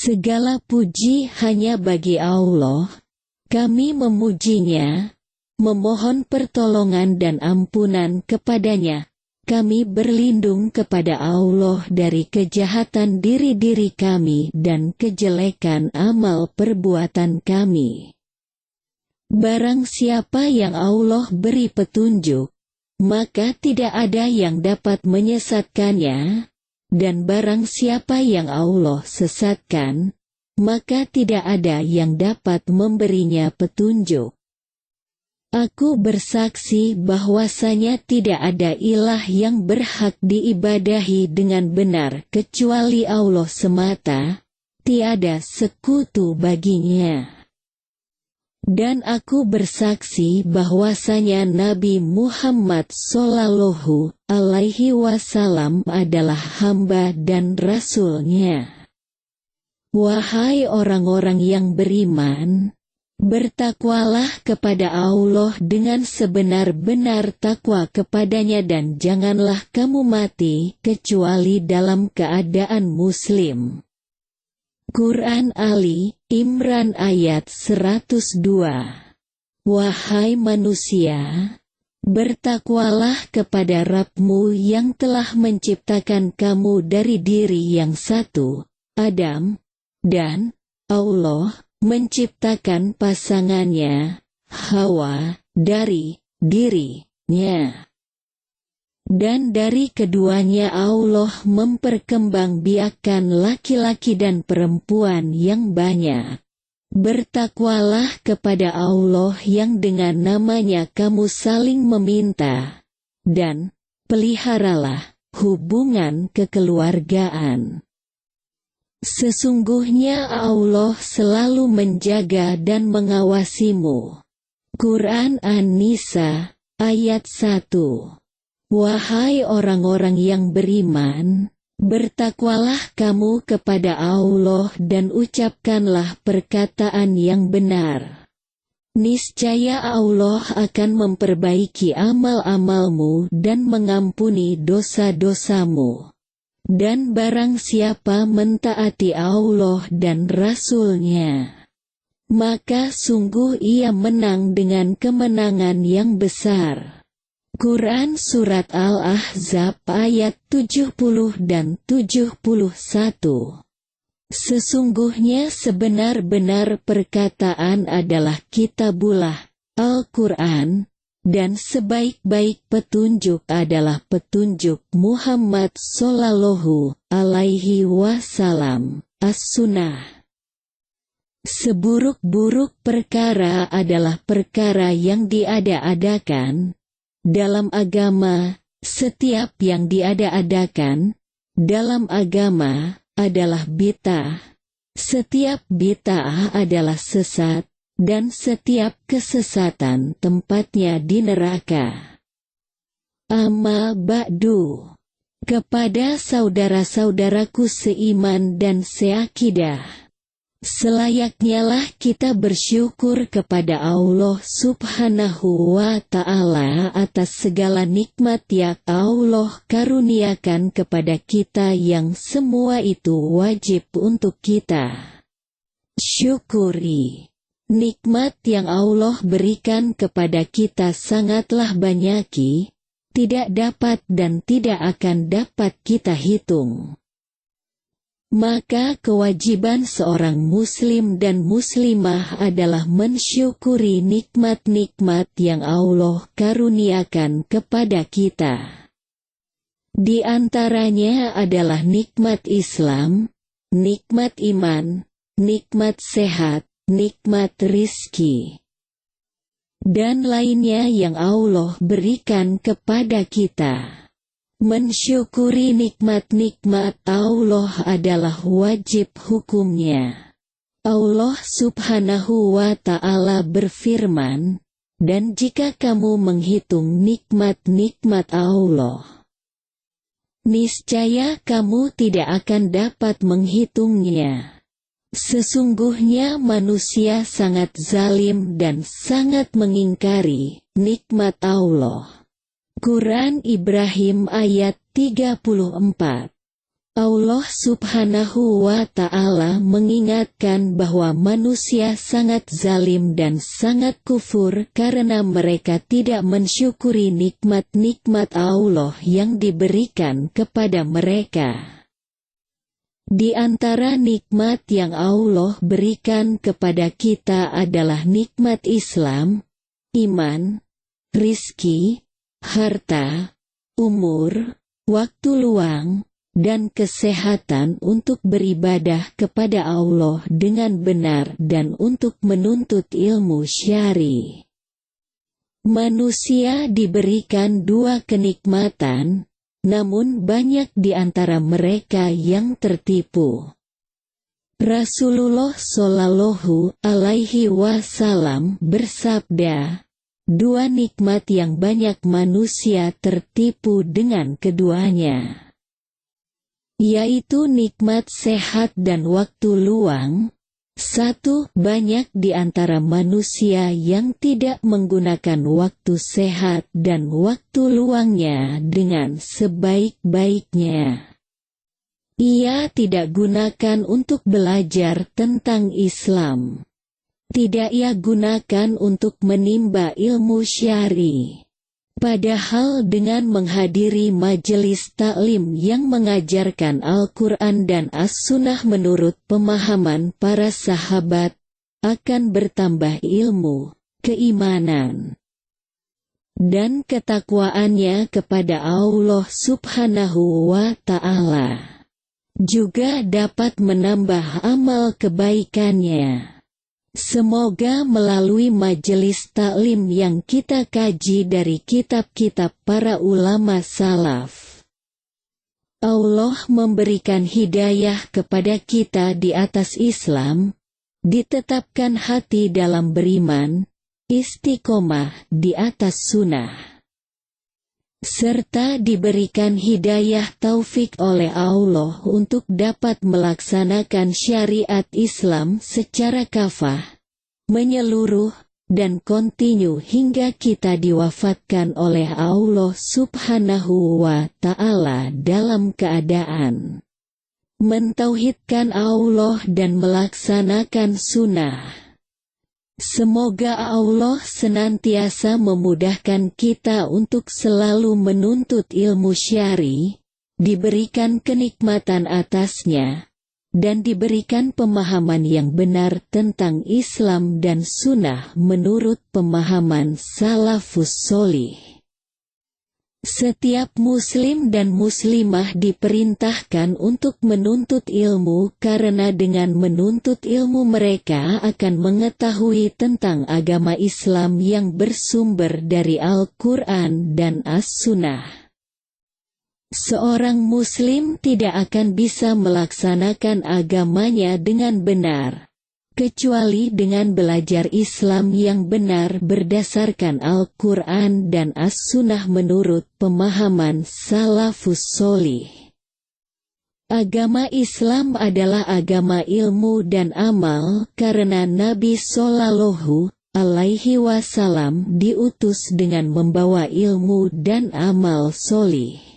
Segala puji hanya bagi Allah, kami memujinya, memohon pertolongan dan ampunan kepadanya. Kami berlindung kepada Allah dari kejahatan diri-diri kami dan kejelekan amal perbuatan kami. Barang siapa yang Allah beri petunjuk, maka tidak ada yang dapat menyesatkannya, dan barang siapa yang Allah sesatkan, maka tidak ada yang dapat memberinya petunjuk. Aku bersaksi bahwasanya tidak ada ilah yang berhak diibadahi dengan benar kecuali Allah semata, tiada sekutu baginya. Dan aku bersaksi bahwasanya Nabi Muhammad Sallallahu Alaihi Wasallam adalah hamba dan rasulnya. Wahai orang-orang yang beriman, bertakwalah kepada Allah dengan sebenar-benar takwa kepadanya dan janganlah kamu mati kecuali dalam keadaan muslim. Quran Ali Imran ayat 102. Wahai manusia, bertakwalah kepada Rabb-Mu yang telah menciptakan kamu dari diri yang satu, Adam, dan Allah menciptakan pasangannya, Hawa, dari dirinya. Dan dari keduanya Allah memperkembangbiakkan laki-laki dan perempuan yang banyak. Bertakwalah kepada Allah yang dengan namanya kamu saling meminta, dan peliharalah hubungan kekeluargaan. Sesungguhnya Allah selalu menjaga dan mengawasimu. Quran An-Nisa, ayat 1. Wahai orang-orang yang beriman, bertakwalah kamu kepada Allah dan ucapkanlah perkataan yang benar. Niscaya Allah akan memperbaiki amal-amalmu dan mengampuni dosa-dosamu. Dan barang siapa mentaati Allah dan Rasul-Nya, maka sungguh ia menang dengan kemenangan yang besar. Quran Surat Al-Ahzab ayat 70 dan 71. Sesungguhnya sebenar-benar perkataan adalah Kitabullah, Al-Quran, dan sebaik-baik petunjuk adalah petunjuk Muhammad Sallallahu Alaihi Wasallam, As-Sunnah. Seburuk-buruk perkara adalah perkara yang diada-adakan dalam agama. Setiap yang diada-adakan dalam agama adalah bid'ah. Setiap bid'ah adalah sesat, dan setiap kesesatan tempatnya di neraka. Amma ba'du. Kepada saudara-saudaraku seiman dan seakidah, selayaknya lah kita bersyukur kepada Allah Subhanahu wa Ta'ala atas segala nikmat yang Allah karuniakan kepada kita yang semua itu wajib untuk kita syukuri. Nikmat yang Allah berikan kepada kita sangatlah banyak, tidak dapat dan tidak akan dapat kita hitung. Maka kewajiban seorang muslim dan muslimah adalah mensyukuri nikmat-nikmat yang Allah karuniakan kepada kita. Di antaranya adalah nikmat Islam, nikmat iman, nikmat sehat, nikmat rizki, dan lainnya yang Allah berikan kepada kita. Mensyukuri nikmat-nikmat Allah adalah wajib hukumnya. Allah Subhanahu wa Ta'ala berfirman, dan jika kamu menghitung nikmat-nikmat Allah, niscaya kamu tidak akan dapat menghitungnya. Sesungguhnya manusia sangat zalim dan sangat mengingkari nikmat Allah. Quran Ibrahim ayat 34. Allah Subhanahu wa Ta'ala mengingatkan bahwa manusia sangat zalim dan sangat kufur karena mereka tidak mensyukuri nikmat-nikmat Allah yang diberikan kepada mereka. Di antara nikmat yang Allah berikan kepada kita adalah nikmat Islam, iman, rizki, harta, umur, waktu luang, dan kesehatan untuk beribadah kepada Allah dengan benar dan untuk menuntut ilmu syar'i. Manusia diberikan dua kenikmatan, namun banyak di antara mereka yang tertipu. Rasulullah Shallallahu Alaihi Wasallam bersabda, dua nikmat yang banyak manusia tertipu dengan keduanya, yaitu nikmat sehat dan waktu luang. Satu, banyak di antara manusia yang tidak menggunakan waktu sehat dan waktu luangnya dengan sebaik-baiknya. Ia tidak gunakan untuk belajar tentang Islam. Tidak ia gunakan untuk menimba ilmu syar'i. Padahal dengan menghadiri majelis taklim yang mengajarkan Al-Quran dan As-Sunnah menurut pemahaman para sahabat, akan bertambah ilmu, keimanan, dan ketakwaannya kepada Allah Subhanahu wa Ta'ala. Juga dapat menambah amal kebaikannya. Semoga melalui majelis taklim yang kita kaji dari kitab-kitab para ulama salaf, Allah memberikan hidayah kepada kita di atas Islam, ditetapkan hati dalam beriman, istiqomah di atas sunnah, serta diberikan hidayah taufik oleh Allah untuk dapat melaksanakan syariat Islam secara kafah, menyeluruh, dan kontinu hingga kita diwafatkan oleh Allah Subhanahu wa Ta'ala dalam keadaan mentauhidkan Allah dan melaksanakan sunnah. Semoga Allah senantiasa memudahkan kita untuk selalu menuntut ilmu syar'i, diberikan kenikmatan atasnya, dan diberikan pemahaman yang benar tentang Islam dan sunnah menurut pemahaman salafus sholih. Setiap muslim dan muslimah diperintahkan untuk menuntut ilmu karena dengan menuntut ilmu mereka akan mengetahui tentang agama Islam yang bersumber dari Al-Quran dan As-Sunnah. Seorang muslim tidak akan bisa melaksanakan agamanya dengan benar, kecuali dengan belajar Islam yang benar berdasarkan Al-Quran dan As-Sunnah menurut pemahaman salafus sholih. Agama Islam adalah agama ilmu dan amal karena Nabi Shallallahu Alaihi Wasallam diutus dengan membawa ilmu dan amal sholih.